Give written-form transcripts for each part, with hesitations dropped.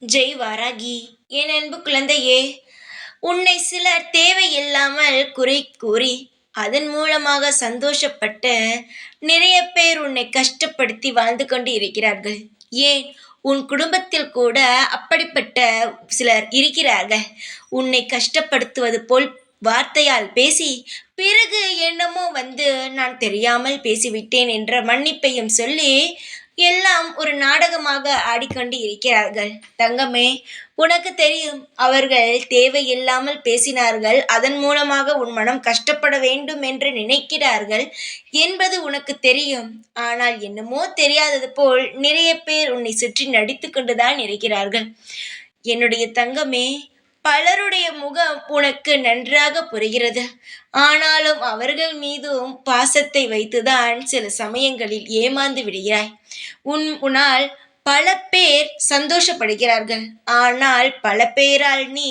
ஜெய் வாராகி. என் அன்பு குழந்தையே, உன்னை சிலர் தேவையில்லாமல் குறை கூறி அதன் மூலமாக சந்தோஷப்பட்டு நிறைய பேர் உன்னை கஷ்டப்படுத்தி வாழ்ந்து கொண்டு இருக்கிறார்கள். ஏன், உன் குடும்பத்தில் கூட அப்படிப்பட்ட சிலர் இருக்கிறார்கள். உன்னை கஷ்டப்படுத்துவது போல் வார்த்தையால் பேசி பிறகு என்னமோ நான் தெரியாமல் பேசிவிட்டேன் என்ற மன்னிப்பையும் சொல்லி எல்லாம் ஒரு நாடகமாக ஆடிக்கொண்டு இருக்கிறார்கள். தங்கமே, உனக்கு தெரியும், அவர்கள் தேவையில்லாமல் பேசினார்கள், அதன் மூலமாக உன் மனம் கஷ்டப்பட வேண்டும் என்று நினைக்கிறார்கள் என்பது உனக்கு தெரியும். ஆனால் என்னமோ தெரியாதது போல் நிறைய பேர் உன்னை சுற்றி நடித்து கொண்டுதான் இருக்கிறார்கள். என்னுடைய தங்கமே, பலருடைய முகம் உனக்கு நன்றாக புரிகிறது. ஆனாலும் அவர்கள் மீதும் பாசத்தை வைத்துதான் சில சமயங்களில் ஏமாந்து விடுகிறாய். உன்னால் பல பேர் சந்தோஷப்படுகிறார்கள், ஆனால் பல பேரால் நீ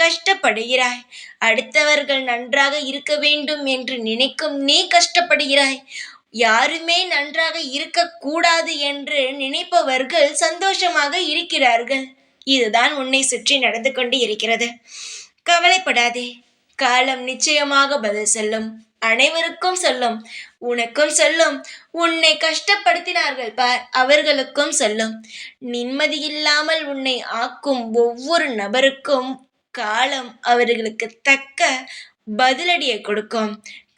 கஷ்டப்படுகிறாய். அடுத்தவர்கள் நன்றாக இருக்க வேண்டும் என்று நினைக்கும் நீ கஷ்டப்படுகிறாய். யாருமே நன்றாக இருக்கக்கூடாது என்று நினைப்பவர்கள் சந்தோஷமாக இருக்கிறார்கள். இதுதான் உன்னை சுற்றி நடந்து கொண்டு இருக்கிறது. கவலைப்படாதே, காலம் நிச்சயமாக பதில் சொல்லும். அனைவருக்கும் சொல்லும், உனக்கும் சொல்லும். உன்னை கஷ்டப்படுத்தினார்கள் பார், அவர்களுக்கும் சொல்லும். நிம்மதியில்லாமல் உன்னை ஆக்கும் ஒவ்வொரு நபருக்கும் காலம் அவர்களுக்கு தக்க பதிலடியை கொடுக்கும்.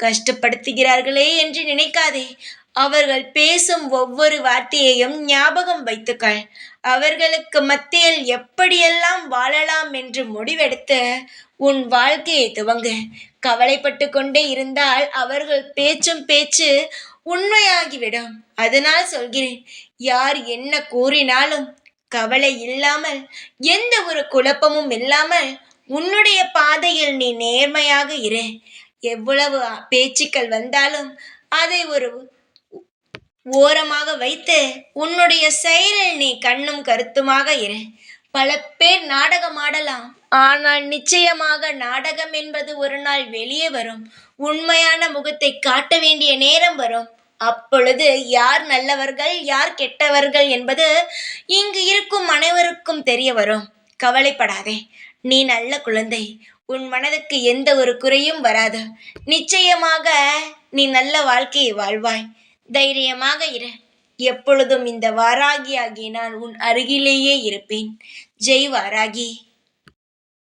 கஷ்டப்படுத்துகிறார்களே என்று நினைக்காதே. அவர்கள் பேசும் ஒவ்வொரு வார்த்தையையும் ஞாபகம் வைத்துக்கள். அவர்களுக்கு மத்தியில் எப்படியெல்லாம் வாழலாம் என்று முடிவெடுத்து உன் வாழ்க்கையை துவங்கு. கவலைப்பட்டு கொண்டே இருந்தால் அவர்கள் பேச்சு உண்மையாகிவிடும். அதனால் சொல்கிறேன், யார் என்ன கூறினாலும் கவலை இல்லாமல், எந்த ஒரு குழப்பமும் இல்லாமல் உன்னுடைய பாதையில் நீ நேர்மையாக இரு. எவ்வளவு பேச்சுக்கள் வந்தாலும் அதை ஒரு ஓரமாக வைத்து உன்னுடைய செயலில் நீ கண்ணும் கருத்துமாக இரு. பல பேர் நாடகம் ஆடலாம், ஆனால் நிச்சயமாக நாடகம் என்பது ஒரு நாள் வெளியே வரும். உண்மையான முகத்தை காட்ட வேண்டிய நேரம் வரும். அப்பொழுது யார் நல்லவர்கள் யார் கெட்டவர்கள் என்பது இங்கு இருக்கும் அனைவருக்கும் தெரிய வரும். கவலைப்படாதே, நீ நல்ல குழந்தை. உன் மனதுக்கு எந்த ஒரு குறையும் வராது. நிச்சயமாக நீ நல்ல வாழ்க்கையை வாழ்வாய். தைரியமாக இரு. எப்பொழுதும் இந்த வாராகியாகி நான் உன் அருகிலேயே இருப்பேன். ஜெய் வாராகி.